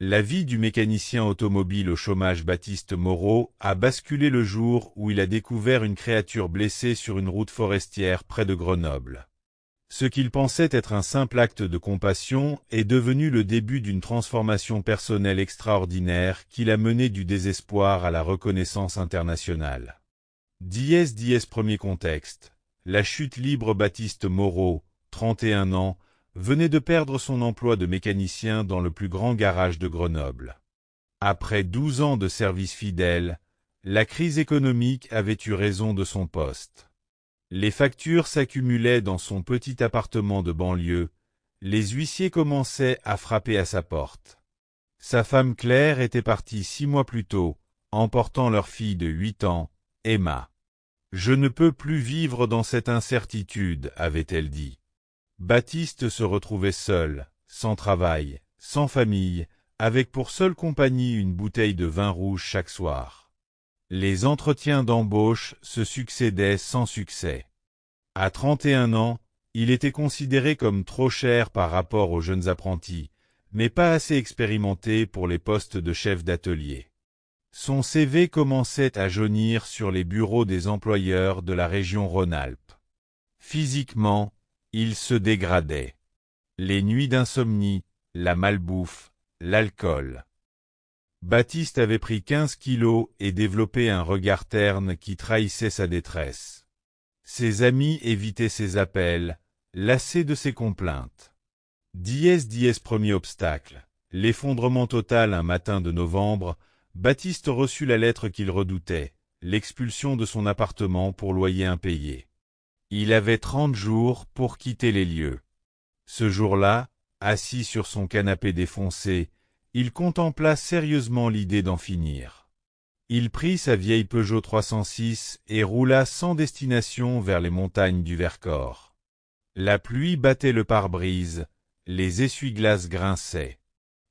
La vie du mécanicien automobile au chômage Baptiste Moreau a basculé le jour où il a découvert une créature blessée sur une route forestière près de Grenoble. Ce qu'il pensait être un simple acte de compassion est devenu le début d'une transformation personnelle extraordinaire qui l'a mené du désespoir à la reconnaissance internationale. Premier contexte. La chute libre Baptiste Moreau, 31 ans, venait de perdre son emploi de mécanicien dans le plus grand garage de Grenoble. Après 12 ans de service fidèle, la crise économique avait eu raison de son poste. Les factures s'accumulaient dans son petit appartement de banlieue, les huissiers commençaient à frapper à sa porte. Sa femme Claire était partie 6 mois plus tôt, emportant leur fille de 8 ans, Emma. « Je ne peux plus vivre dans cette incertitude », avait-elle dit. Baptiste se retrouvait seul, sans travail, sans famille, avec pour seule compagnie une bouteille de vin rouge chaque soir. Les entretiens d'embauche se succédaient sans succès. À 31 ans, il était considéré comme trop cher par rapport aux jeunes apprentis, mais pas assez expérimenté pour les postes de chef d'atelier. Son CV commençait à jaunir sur les bureaux des employeurs de la région Rhône-Alpes. Physiquement, il se dégradait. Les nuits d'insomnie, la malbouffe, l'alcool. Baptiste avait pris 15 kilos et développé un regard terne qui trahissait sa détresse. Ses amis évitaient ses appels, lassés de ses complaintes. Premier obstacle. L'effondrement total un matin de novembre, Baptiste reçut la lettre qu'il redoutait, l'expulsion de son appartement pour loyer impayé. Il avait 30 jours pour quitter les lieux. Ce jour-là, assis sur son canapé défoncé, il contempla sérieusement l'idée d'en finir. Il prit sa vieille Peugeot 306 et roula sans destination vers les montagnes du Vercors. La pluie battait le pare-brise, les essuie-glaces grinçaient.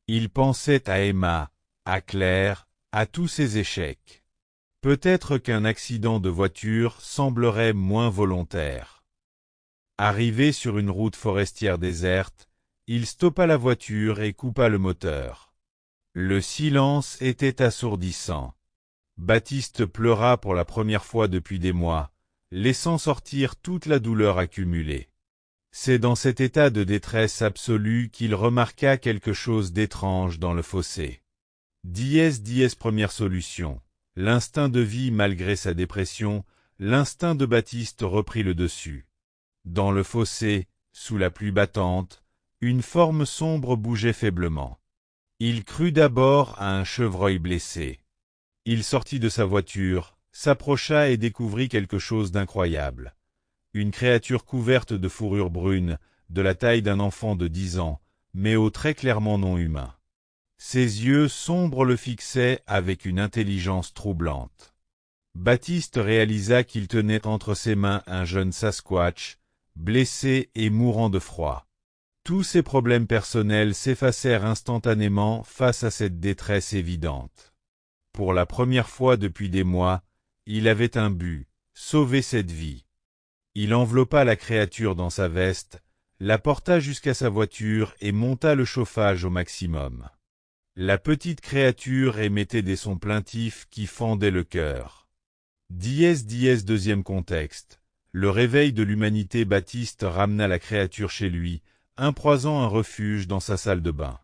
Il pensait à Emma, à Claire, à tous ses échecs. Peut-être qu'un accident de voiture semblerait moins volontaire. Arrivé sur une route forestière déserte, il stoppa la voiture et coupa le moteur. Le silence était assourdissant. Baptiste pleura pour la première fois depuis des mois, laissant sortir toute la douleur accumulée. C'est dans cet état de détresse absolue qu'il remarqua quelque chose d'étrange dans le fossé. Première solution. L'instinct de vie malgré sa dépression, l'instinct de Baptiste reprit le dessus. Dans le fossé, sous la pluie battante, une forme sombre bougeait faiblement. Il crut d'abord à un chevreuil blessé. Il sortit de sa voiture, s'approcha et découvrit quelque chose d'incroyable. Une créature couverte de fourrure brune, de la taille d'un enfant de 10 ans, mais aux traits clairement non humains. Ses yeux sombres le fixaient avec une intelligence troublante. Baptiste réalisa qu'il tenait entre ses mains un jeune Sasquatch, blessé et mourant de froid. Tous ses problèmes personnels s'effacèrent instantanément face à cette détresse évidente. Pour la première fois depuis des mois, il avait un but, sauver cette vie. Il enveloppa la créature dans sa veste, la porta jusqu'à sa voiture et monta le chauffage au maximum. La petite créature émettait des sons plaintifs qui fendaient le cœur. Deuxième contexte. Le réveil de l'humanité Baptiste ramena la créature chez lui, improvisant un refuge dans sa salle de bain.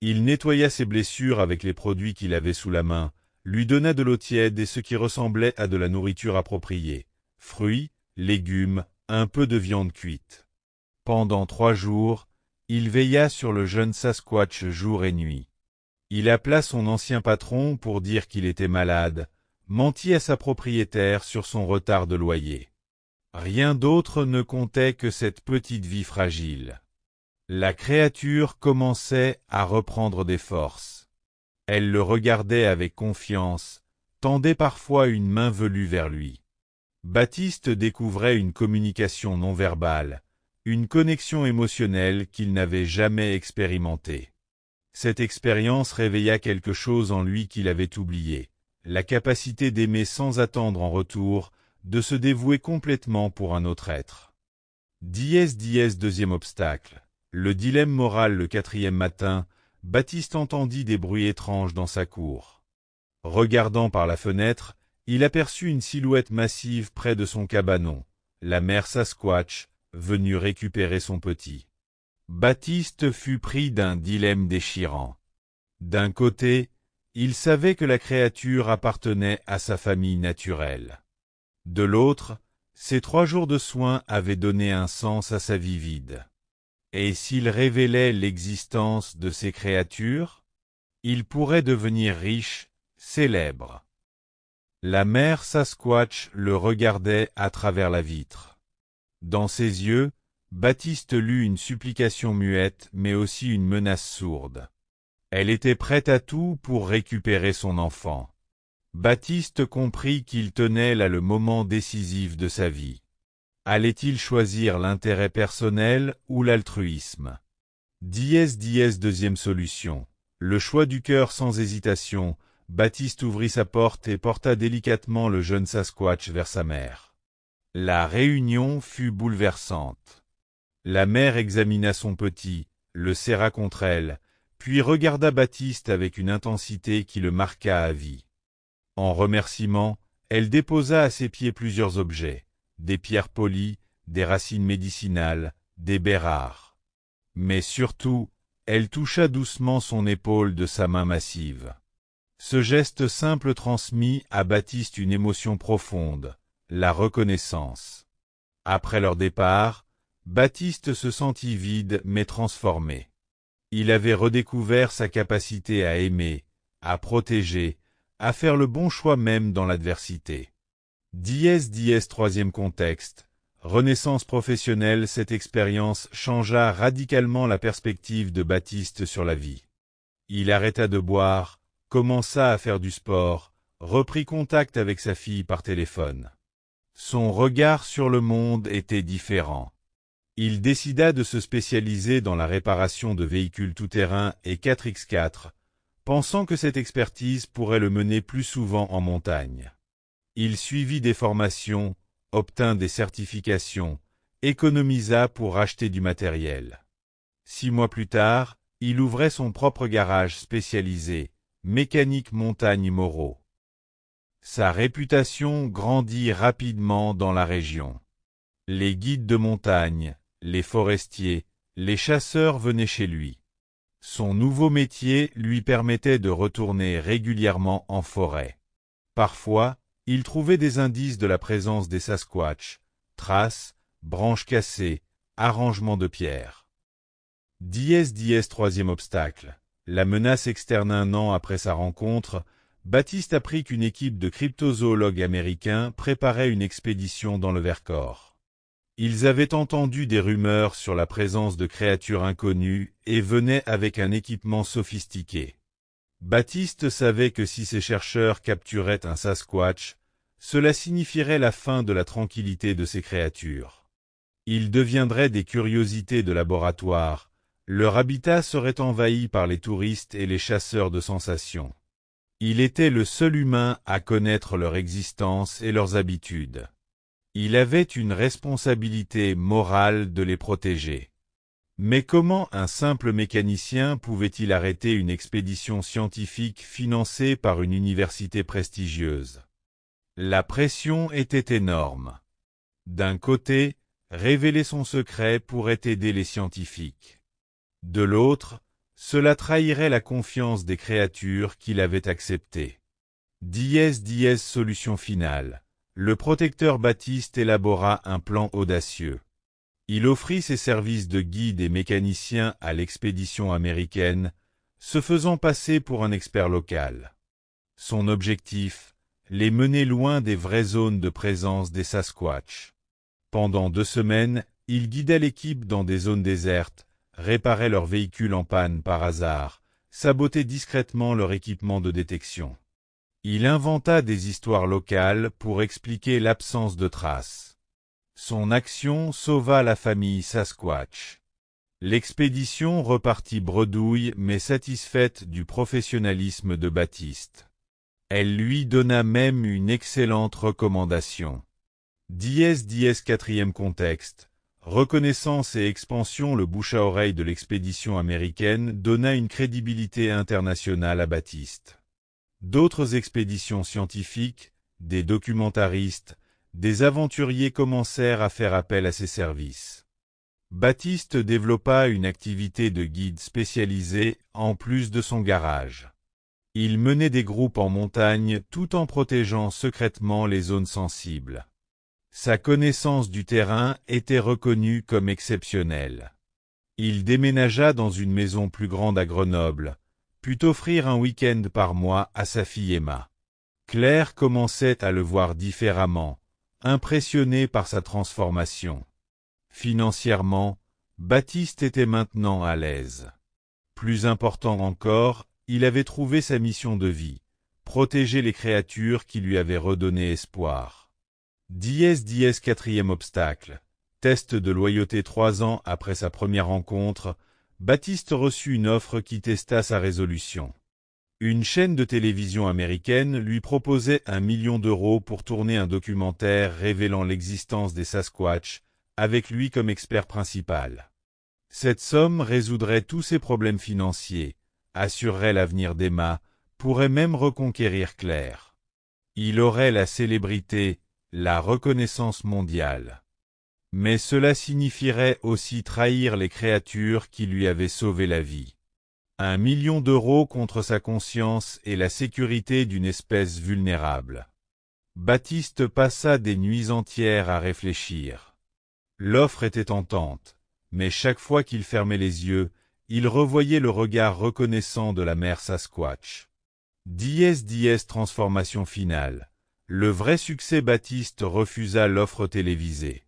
Il nettoya ses blessures avec les produits qu'il avait sous la main, lui donna de l'eau tiède et ce qui ressemblait à de la nourriture appropriée, fruits, légumes, un peu de viande cuite. Pendant 3 jours, il veilla sur le jeune Sasquatch jour et nuit. Il appela son ancien patron pour dire qu'il était malade, mentit à sa propriétaire sur son retard de loyer. Rien d'autre ne comptait que cette petite vie fragile. La créature commençait à reprendre des forces. Elle le regardait avec confiance, tendait parfois une main velue vers lui. Baptiste découvrait une communication non verbale, une connexion émotionnelle qu'il n'avait jamais expérimentée. Cette expérience réveilla quelque chose en lui qu'il avait oublié, la capacité d'aimer sans attendre en retour, de se dévouer complètement pour un autre être. Deuxième obstacle. Le dilemme moral le 4e matin, Baptiste entendit des bruits étranges dans sa cour. Regardant par la fenêtre, il aperçut une silhouette massive près de son cabanon, la mère Sasquatch, venue récupérer son petit. Baptiste fut pris d'un dilemme déchirant. D'un côté, il savait que la créature appartenait à sa famille naturelle. De l'autre, ces 3 jours de soins avaient donné un sens à sa vie vide. Et s'il révélait l'existence de ces créatures, il pourrait devenir riche, célèbre. La mère Sasquatch le regardait à travers la vitre. Dans ses yeux, Baptiste lut une supplication muette mais aussi une menace sourde. Elle était prête à tout pour récupérer son enfant. Baptiste comprit qu'il tenait là le moment décisif de sa vie. Allait-il choisir l'intérêt personnel ou l'altruisme? Deuxième solution. Le choix du cœur sans hésitation, Baptiste ouvrit sa porte et porta délicatement le jeune Sasquatch vers sa mère. La réunion fut bouleversante. La mère examina son petit, le serra contre elle, puis regarda Baptiste avec une intensité qui le marqua à vie. En remerciement, elle déposa à ses pieds plusieurs objets, des pierres polies, des racines médicinales, des baies rares. Mais surtout, elle toucha doucement son épaule de sa main massive. Ce geste simple transmit à Baptiste une émotion profonde, la reconnaissance. Après leur départ, Baptiste se sentit vide mais transformé. Il avait redécouvert sa capacité à aimer, à protéger, à faire le bon choix même dans l'adversité. Troisième contexte. Renaissance professionnelle. Cette expérience changea radicalement la perspective de Baptiste sur la vie. Il arrêta de boire, commença à faire du sport, reprit contact avec sa fille par téléphone. Son regard sur le monde était différent. Il décida de se spécialiser dans la réparation de véhicules tout-terrain et 4x4, pensant que cette expertise pourrait le mener plus souvent en montagne. Il suivit des formations, obtint des certifications, économisa pour acheter du matériel. 6 mois plus tard, il ouvrait son propre garage spécialisé, Mécanique Montagne Moreau. Sa réputation grandit rapidement dans la région. Les guides de montagne, les forestiers, les chasseurs venaient chez lui. Son nouveau métier lui permettait de retourner régulièrement en forêt. Parfois, il trouvait des indices de la présence des Sasquatch, traces, branches cassées, arrangements de pierres. Troisième obstacle. La menace externe. 1 an après sa rencontre, Baptiste apprit qu'une équipe de cryptozoologues américains préparait une expédition dans le Vercors. Ils avaient entendu des rumeurs sur la présence de créatures inconnues et venaient avec un équipement sophistiqué. Baptiste savait que si ces chercheurs capturaient un Sasquatch, cela signifierait la fin de la tranquillité de ces créatures. Ils deviendraient des curiosités de laboratoire, leur habitat serait envahi par les touristes et les chasseurs de sensations. Il était le seul humain à connaître leur existence et leurs habitudes. Il avait une responsabilité morale de les protéger. Mais comment un simple mécanicien pouvait-il arrêter une expédition scientifique financée par une université prestigieuse? La pression était énorme. D'un côté, révéler son secret pourrait aider les scientifiques. De l'autre, cela trahirait la confiance des créatures qu'il avait acceptées. Solution finale. Le protecteur Baptiste élabora un plan audacieux. Il offrit ses services de guide et mécanicien à l'expédition américaine, se faisant passer pour un expert local. Son objectif, les mener loin des vraies zones de présence des Sasquatch. Pendant 2 semaines, il guida l'équipe dans des zones désertes, réparait leurs véhicules en panne par hasard, sabotait discrètement leur équipement de détection. Il inventa des histoires locales pour expliquer l'absence de traces. Son action sauva la famille Sasquatch. L'expédition repartit bredouille mais satisfaite du professionnalisme de Baptiste. Elle lui donna même une excellente recommandation. Quatrième contexte. reconnaissance et expansion. Le bouche à oreille de l'expédition américaine donna une crédibilité internationale à Baptiste. D'autres expéditions scientifiques, des documentaristes, des aventuriers commencèrent à faire appel à ses services. Baptiste développa une activité de guide spécialisé en plus de son garage. Il menait des groupes en montagne tout en protégeant secrètement les zones sensibles. Sa connaissance du terrain était reconnue comme exceptionnelle. Il déménagea dans une maison plus grande à Grenoble, put offrir un week-end par mois à sa fille Emma. Claire commençait à le voir différemment, impressionnée par sa transformation. Financièrement, Baptiste était maintenant à l'aise. Plus important encore, il avait trouvé sa mission de vie, protéger les créatures qui lui avaient redonné espoir. Quatrième obstacle. Test de loyauté. 3 ans après sa première rencontre, Baptiste reçut une offre qui testa sa résolution. Une chaîne de télévision américaine lui proposait 1 million d'euros pour tourner un documentaire révélant l'existence des Sasquatch, avec lui comme expert principal. Cette somme résoudrait tous ses problèmes financiers, assurerait l'avenir d'Emma, pourrait même reconquérir Claire. Il aurait la célébrité, la reconnaissance mondiale. Mais cela signifierait aussi trahir les créatures qui lui avaient sauvé la vie. 1 million d'euros contre sa conscience et la sécurité d'une espèce vulnérable. Baptiste passa des nuits entières à réfléchir. L'offre était tentante, mais chaque fois qu'il fermait les yeux, il revoyait le regard reconnaissant de la mère Sasquatch. Transformation finale. Le vrai succès. Baptiste refusa l'offre télévisée.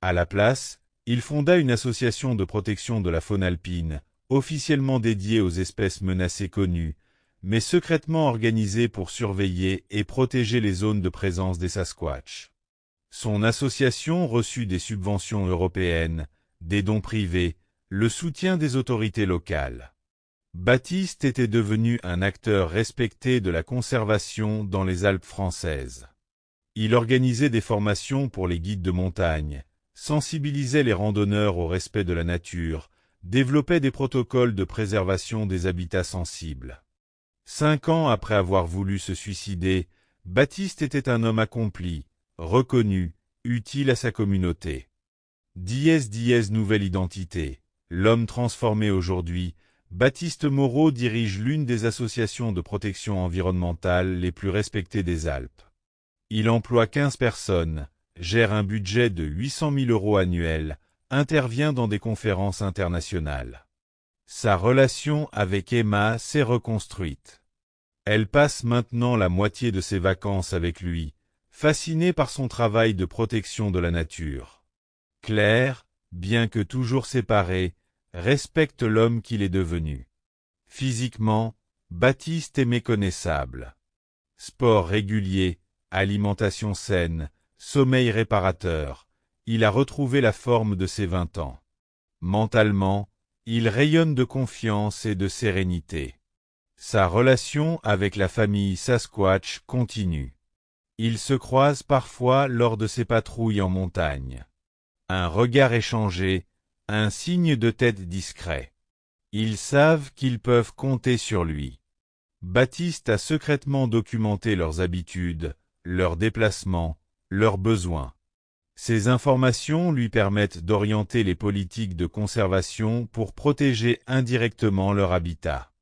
À la place, il fonda une association de protection de la faune alpine, officiellement dédiée aux espèces menacées connues, mais secrètement organisée pour surveiller et protéger les zones de présence des Sasquatch. Son association reçut des subventions européennes, des dons privés, le soutien des autorités locales. Baptiste était devenu un acteur respecté de la conservation dans les Alpes françaises. Il organisait des formations pour les guides de montagne, sensibilisait les randonneurs au respect de la nature, développait des protocoles de préservation des habitats sensibles. 5 ans après avoir voulu se suicider, Baptiste était un homme accompli, reconnu, utile à sa communauté. Nouvelle identité. L'homme transformé. Aujourd'hui, Baptiste Moreau dirige l'une des associations de protection environnementale les plus respectées des Alpes. Il emploie 15 personnes, gère un budget de 800 000 € annuels, intervient dans des conférences internationales. Sa relation avec Emma s'est reconstruite. Elle passe maintenant la moitié de ses vacances avec lui, fascinée par son travail de protection de la nature. Claire, bien que toujours séparée, respecte l'homme qu'il est devenu. Physiquement, Baptiste est méconnaissable. Sport régulier, alimentation saine, sommeil réparateur, il a retrouvé la forme de ses 20 ans. Mentalement, il rayonne de confiance et de sérénité. Sa relation avec la famille Sasquatch continue. Ils se croisent parfois lors de ses patrouilles en montagne. Un regard échangé, un signe de tête discret. Ils savent qu'ils peuvent compter sur lui. Baptiste a secrètement documenté leurs habitudes, leurs déplacements, leurs besoins. Ces informations lui permettent d'orienter les politiques de conservation pour protéger indirectement leur habitat.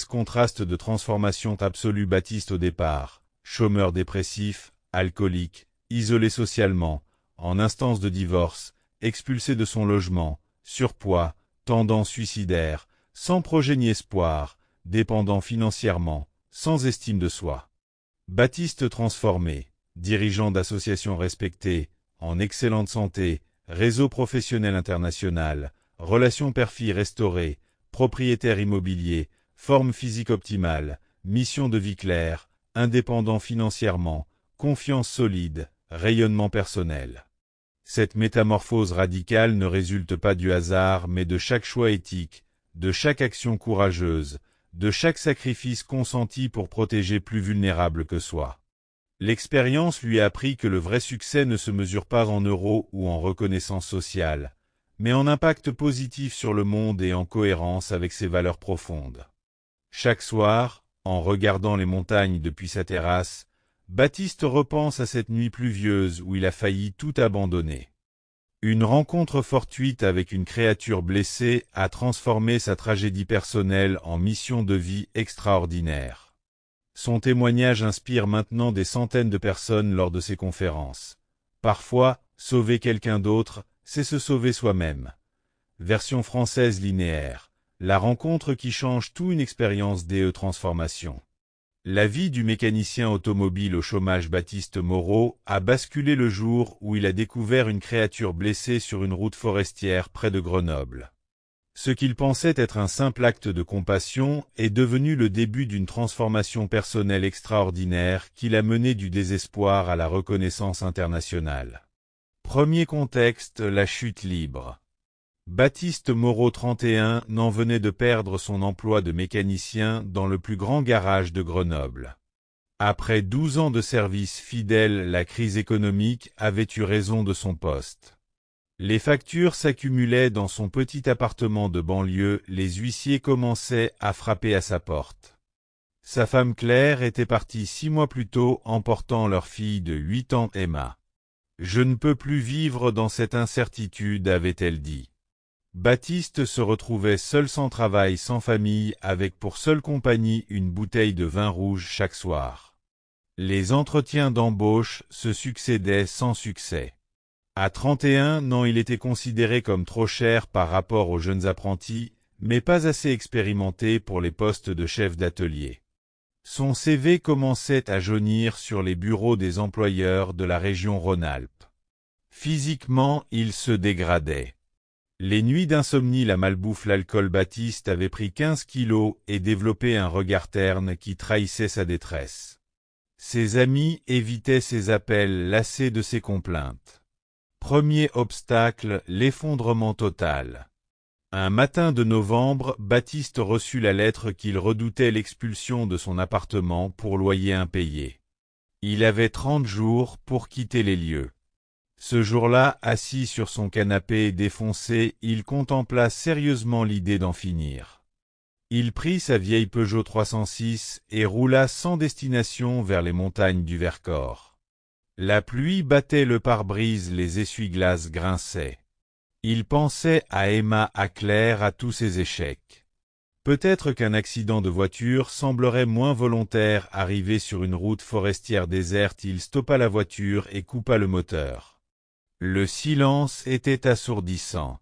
Contraste de transformation absolue. Baptiste au départ, chômeur dépressif, alcoolique, isolé socialement, en instance de divorce, expulsé de son logement, surpoids, tendance suicidaire, sans projet ni espoir, dépendant financièrement, sans estime de soi. Baptiste transformé, dirigeant d'associations respectées, en excellente santé, réseau professionnel international, relations père-fille restaurées, propriétaire immobilier, forme physique optimale, mission de vie claire, indépendant financièrement, confiance solide, rayonnement personnel. Cette métamorphose radicale ne résulte pas du hasard mais de chaque choix éthique, de chaque action courageuse, de chaque sacrifice consenti pour protéger plus vulnérables que soi. L'expérience lui a appris que le vrai succès ne se mesure pas en euros ou en reconnaissance sociale, mais en impact positif sur le monde et en cohérence avec ses valeurs profondes. Chaque soir, en regardant les montagnes depuis sa terrasse, Baptiste repense à cette nuit pluvieuse où il a failli tout abandonner. Une rencontre fortuite avec une créature blessée a transformé sa tragédie personnelle en mission de vie extraordinaire. Son témoignage inspire maintenant des centaines de personnes lors de ses conférences. Parfois, sauver quelqu'un d'autre, c'est se sauver soi-même. Version française linéaire. La rencontre qui change tout, une expérience DE transformation. La vie du mécanicien automobile au chômage Baptiste Moreau a basculé le jour où il a découvert une créature blessée sur une route forestière près de Grenoble. Ce qu'il pensait être un simple acte de compassion est devenu le début d'une transformation personnelle extraordinaire qui l'a mené du désespoir à la reconnaissance internationale. Premier contexte, la chute libre. Baptiste Moreau 31 n'en venait de perdre son emploi de mécanicien dans le plus grand garage de Grenoble. Après 12 ans de service fidèle, la crise économique avait eu raison de son poste. Les factures s'accumulaient dans son petit appartement de banlieue, les huissiers commençaient à frapper à sa porte. Sa femme Claire était partie 6 mois plus tôt, emportant leur fille de 8 ans Emma. « Je ne peux plus vivre dans cette incertitude », avait-elle dit. Baptiste se retrouvait seul, sans travail, sans famille, avec pour seule compagnie une bouteille de vin rouge chaque soir. Les entretiens d'embauche se succédaient sans succès. À 31 ans, il était considéré comme trop cher par rapport aux jeunes apprentis, mais pas assez expérimenté pour les postes de chef d'atelier. Son CV commençait à jaunir sur les bureaux des employeurs de la région Rhône-Alpes. Physiquement, il se dégradait. Les nuits d'insomnie, la malbouffe, l'alcool. Baptiste avait pris 15 kilos et développé un regard terne qui trahissait sa détresse. Ses amis évitaient ses appels, lassés de ses complaintes. Premier obstacle, l'effondrement total. Un matin de novembre, Baptiste reçut la lettre qu'il redoutait, l'expulsion de son appartement pour loyer impayé. Il avait 30 jours pour quitter les lieux. Ce jour-là, assis sur son canapé défoncé, il contempla sérieusement l'idée d'en finir. Il prit sa vieille Peugeot 306 et roula sans destination vers les montagnes du Vercors. La pluie battait le pare-brise, les essuie-glaces grinçaient. Il pensait à Emma, à Claire, à tous ses échecs. Peut-être qu'un accident de voiture semblerait moins volontaire. Arrivé sur une route forestière déserte, il stoppa la voiture et coupa le moteur. Le silence était assourdissant.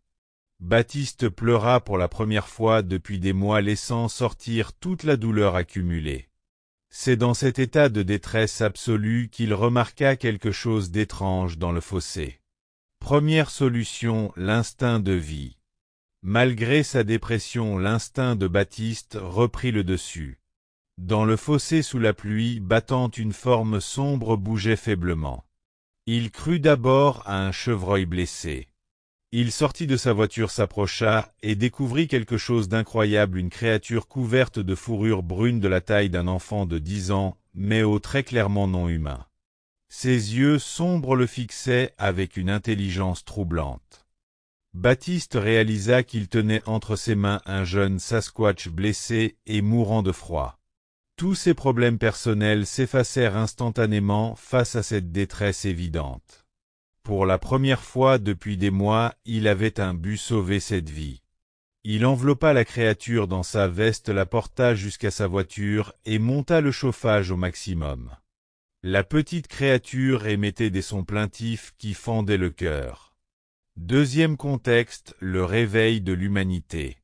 Baptiste pleura pour la première fois depuis des mois, laissant sortir toute la douleur accumulée. C'est dans cet état de détresse absolue qu'il remarqua quelque chose d'étrange dans le fossé. Première solution, l'instinct de vie. Malgré sa dépression, l'instinct de Baptiste reprit le dessus. Dans le fossé, sous la pluie battante, une forme sombre bougeait faiblement. Il crut d'abord à un chevreuil blessé. Il sortit de sa voiture, s'approcha, et découvrit quelque chose d'incroyable, une créature couverte de fourrure brune de la taille d'un enfant de 10 ans, mais aux traits clairement non humains. Ses yeux sombres le fixaient avec une intelligence troublante. Baptiste réalisa qu'il tenait entre ses mains un jeune Sasquatch blessé et mourant de froid. Tous ses problèmes personnels s'effacèrent instantanément face à cette détresse évidente. Pour la première fois depuis des mois, il avait un but: sauver cette vie. Il enveloppa la créature dans sa veste, la porta jusqu'à sa voiture et monta le chauffage au maximum. La petite créature émettait des sons plaintifs qui fendaient le cœur. Deuxième contexte, le réveil de l'humanité.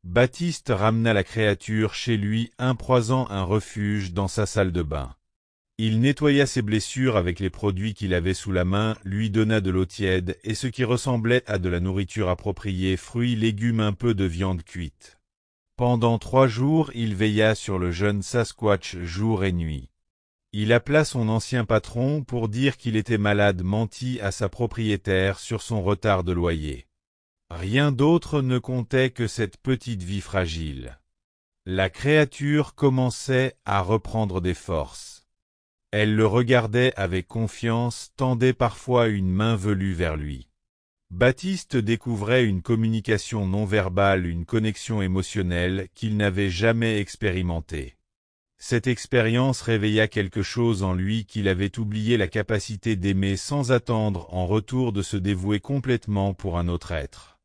Baptiste ramena la créature chez lui, improvisant un refuge dans sa salle de bain. Il nettoya ses blessures avec les produits qu'il avait sous la main, lui donna de l'eau tiède et ce qui ressemblait à de la nourriture appropriée, fruits, légumes, un peu de viande cuite. Pendant 3 jours, il veilla sur le jeune Sasquatch jour et nuit. Il appela son ancien patron pour dire qu'il était malade, mentit à sa propriétaire sur son retard de loyer. Rien d'autre ne comptait que cette petite vie fragile. La créature commençait à reprendre des forces. Elle le regardait avec confiance, tendait parfois une main velue vers lui. Baptiste découvrait une communication non verbale, une connexion émotionnelle qu'il n'avait jamais expérimentée. Cette expérience réveilla quelque chose en lui qu'il avait oublié la capacité d'aimer sans attendre en retour de se dévouer complètement pour un autre être.